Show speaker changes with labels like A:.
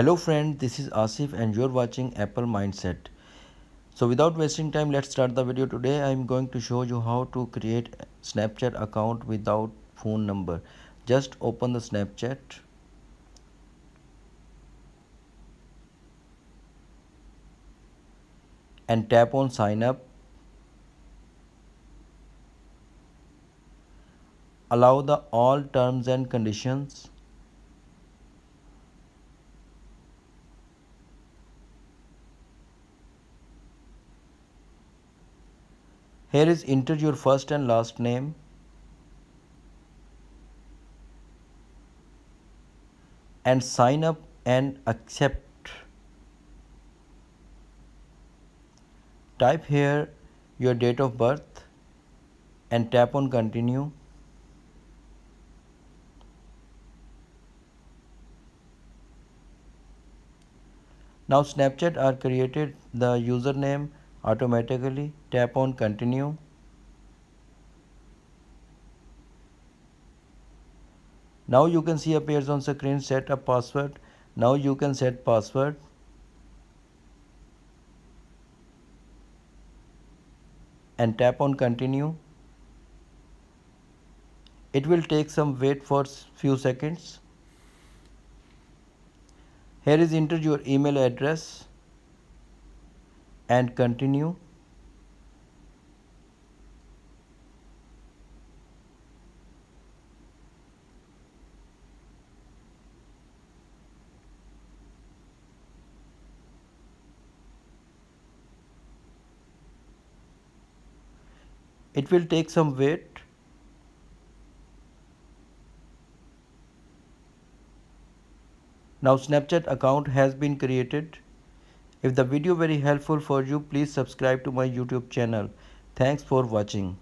A: Hello friend, this is Asif and you're watching Apple Mindset. So without wasting time, let's start the video. Today I'm going to show you how to create a Snapchat account without phone number. Just open the Snapchat and tap on sign up. Allow the all terms and conditions. Here is enter your first and last name and sign up and accept. Type here your date of birth and tap on continue. Now Snapchat are created the username automatically. Tap on continue. Now you can see appears on screen set a password. Now you can set password and tap on continue. It will take some wait for few seconds. Here is enter your email address and continue. It will take some wait. Now Snapchat account has been created. If the video very helpful for you, please subscribe to my YouTube channel. Thanks for watching.